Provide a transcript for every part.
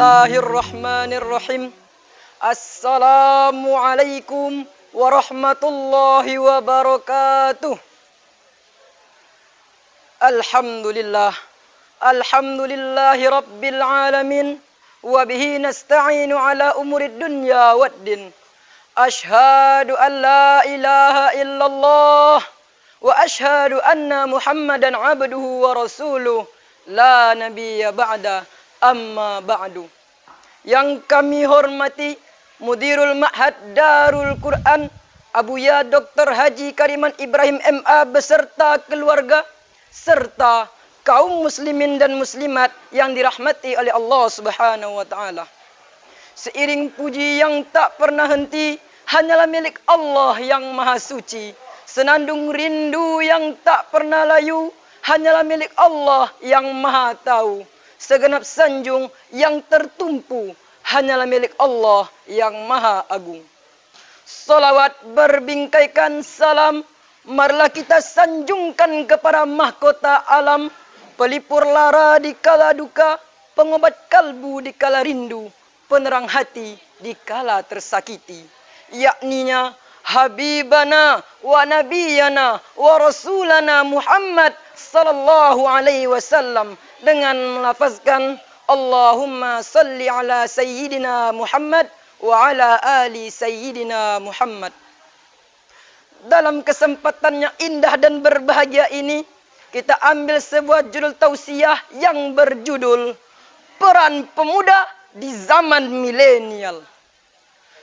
Bismillahirrahmanirrahim. Assalamualaikum warahmatullahi wabarakatuh. Alhamdulillah. Alhamdulillahi rabbil alamin. Wabihi nasta'inu ala umurid dunya waddin. Ashhadu an la ilaha illallah. Wa ashhadu anna Muhammadan abduhu wa rasuluh. La nabiyya ba'da. Amma ba'du. Yang kami hormati Mudirul Ma'had Darul Quran Abuya Dr. Haji Kariman Ibrahim MA beserta keluarga serta kaum muslimin dan muslimat yang dirahmati oleh Allah Subhanahu wa taala. Seiring puji yang tak pernah henti hanyalah milik Allah yang Maha Suci. Senandung rindu yang tak pernah layu hanyalah milik Allah yang Maha Tahu. Segenap sanjung yang tertumpu hanyalah milik Allah yang Maha Agung. Salawat berbingkaikan salam, marilah kita sanjungkan kepada mahkota alam, pelipur lara di kala duka, pengobat kalbu di kala rindu, penerang hati di kala tersakiti. Yakninya Habibana wa Nabiyana wa Rasulana Muhammad sallallahu alaihi wasallam dengan melafazkan Allahumma salli ala Sayyidina Muhammad wa ala ali Sayyidina Muhammad. Dalam kesempatan yang indah dan berbahagia ini, kita ambil sebuah judul tausiah yang berjudul Peran Pemuda di Zaman Milenial.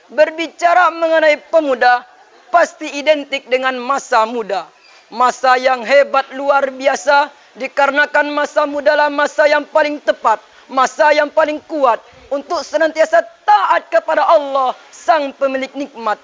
Berbicara mengenai pemuda, pasti identik dengan masa muda. Masa yang hebat luar biasa, dikarenakan masa muda adalah masa yang paling tepat, masa yang paling kuat untuk senantiasa taat kepada Allah, Sang Pemilik Nikmat.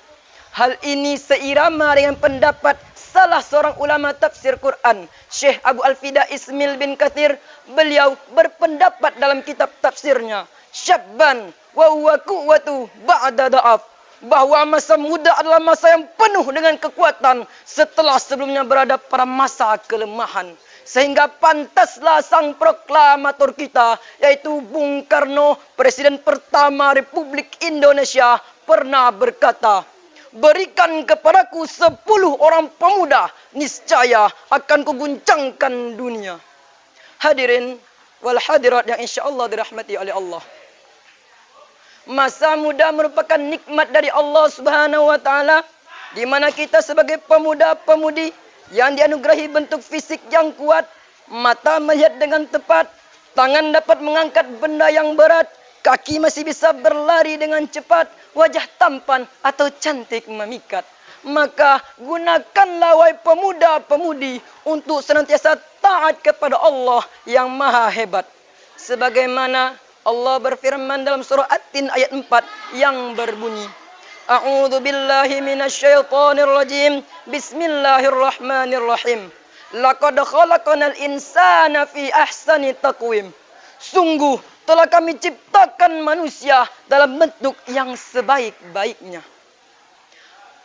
Hal ini seirama dengan pendapat salah seorang ulama tafsir Quran, Syekh Abu Al-Fida Ismail bin Katsir. Beliau berpendapat dalam kitab tafsirnya, Syabban wa huwa quwwatu ba'da da'af, bahwa masa muda adalah masa yang penuh dengan kekuatan setelah sebelumnya berada pada masa kelemahan. Sehingga pantaslah sang proklamator kita, yaitu Bung Karno, Presiden pertama Republik Indonesia, pernah berkata, berikan kepadaku 10 orang pemuda, niscaya akan kuguncangkan dunia. Hadirin wal hadirat yang insyaAllah dirahmati oleh Allah. Masa muda merupakan nikmat dari Allah Subhanahu wa taala, di mana kita sebagai pemuda-pemudi yang dianugerahi bentuk fisik yang kuat, mata melihat dengan tepat, tangan dapat mengangkat benda yang berat, kaki masih bisa berlari dengan cepat, wajah tampan atau cantik memikat. Maka gunakanlah wahai pemuda-pemudi untuk senantiasa taat kepada Allah yang Maha Hebat. Sebagaimana Allah berfirman dalam surah At-Tin ayat 4 yang berbunyi, A'udzu billahi minasyaitonir rajim. Bismillahirrahmanirrahim. Laqad khalaqnal insana fi ahsani taqwim. Sungguh telah kami ciptakan manusia dalam bentuk yang sebaik-baiknya.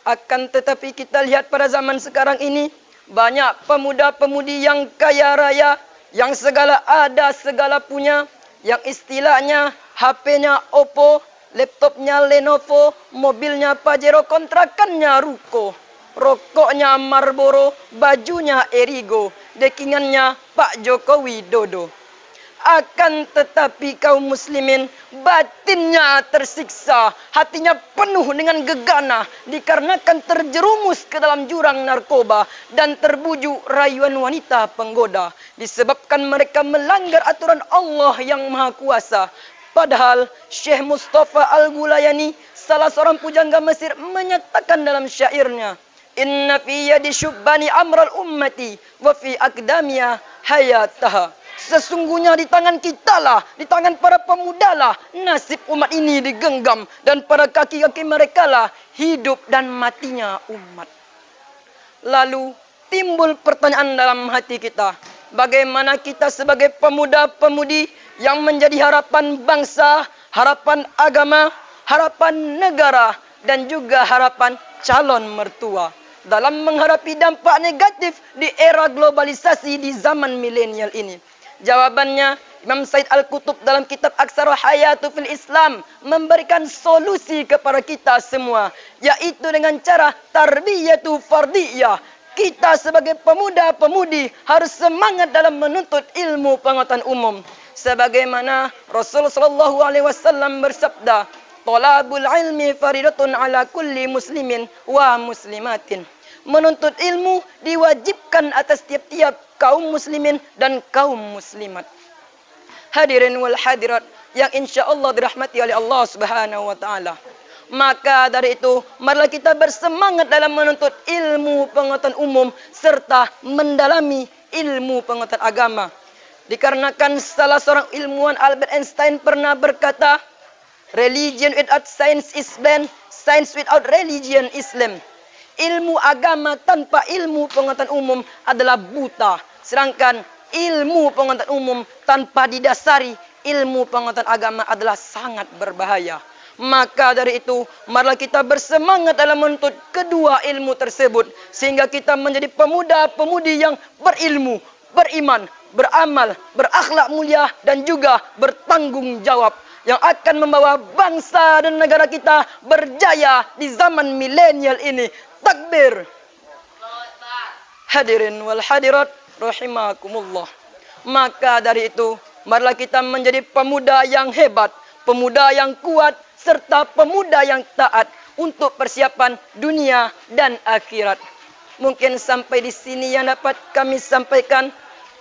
Akan tetapi kita lihat pada zaman sekarang ini, banyak pemuda-pemudi yang kaya raya, yang segala ada, segala punya, yang istilahnya HP-nya Oppo, laptopnya Lenovo, mobilnya Pajero, kontrakannya Ruko, rokoknya Marlboro, bajunya Erigo, dekingannya Pak Jokowi Dodo. Akan tetapi kaum muslimin batinnya tersiksa, hatinya penuh dengan gegana dikarenakan terjerumus ke dalam jurang narkoba dan terbujuk rayuan wanita penggoda, disebabkan mereka melanggar aturan Allah yang Maha Kuasa. Padahal Syekh Mustafa Al-Gulayani, salah seorang pujangga Mesir, menyatakan dalam syairnya, Inna fi yadi syubbani amral ummati wa fi akdamiya hayataha. Sesungguhnya di tangan kita lah, di tangan para pemuda lah nasib umat ini digenggam, dan pada kaki-kaki mereka lah hidup dan matinya umat. Lalu timbul pertanyaan dalam hati kita, bagaimana kita sebagai pemuda-pemudi yang menjadi harapan bangsa, harapan agama, harapan negara, dan juga harapan calon mertua dalam menghadapi dampak negatif di era globalisasi di zaman milenial ini? Jawabannya Imam Said Al-Qutub dalam kitab Aksara Hayatu fil Islam memberikan solusi kepada kita semua, yaitu dengan cara tarbiyatu fardiyah. Kita sebagai pemuda-pemudi harus semangat dalam menuntut ilmu pengetahuan umum. Sebagaimana Rasulullah SAW bersabda, "Thalabul ilmi faridatun ala kulli muslimin wa muslimatin." Menuntut ilmu diwajibkan atas tiap-tiap kaum muslimin dan kaum muslimat. Hadirin wal hadirat yang insya-Allah dirahmati oleh Allah Subhanahu wa taala. Maka dari itu, marilah kita bersemangat dalam menuntut ilmu pengetahuan umum serta mendalami ilmu pengetahuan agama. Dikarenakan salah seorang ilmuwan Albert Einstein pernah berkata, "Religion without science is blind, science without religion is lame." Ilmu agama tanpa ilmu pengetahuan umum adalah buta. Sedangkan ilmu pengetahuan umum tanpa didasari ilmu pengetahuan agama adalah sangat berbahaya. Maka dari itu, marilah kita bersemangat dalam menuntut kedua ilmu tersebut. Sehingga kita menjadi pemuda-pemudi yang berilmu, beriman, beramal, berakhlak mulia dan juga bertanggung jawab. Yang akan membawa bangsa dan negara kita berjaya di zaman milenial ini. Takbir. Hadirin wal hadirat rahimakumullah. Maka dari itu, marilah kita menjadi pemuda yang hebat, pemuda yang kuat, serta pemuda yang taat untuk persiapan dunia dan akhirat. Mungkin sampai di sini yang dapat kami sampaikan.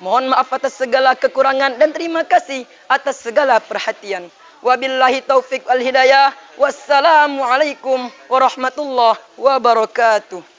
Mohon maaf atas segala kekurangan dan terima kasih atas segala perhatian. Wabillahi taufik wal hidayah. Wassalamualaikum warahmatullahi wabarakatuh.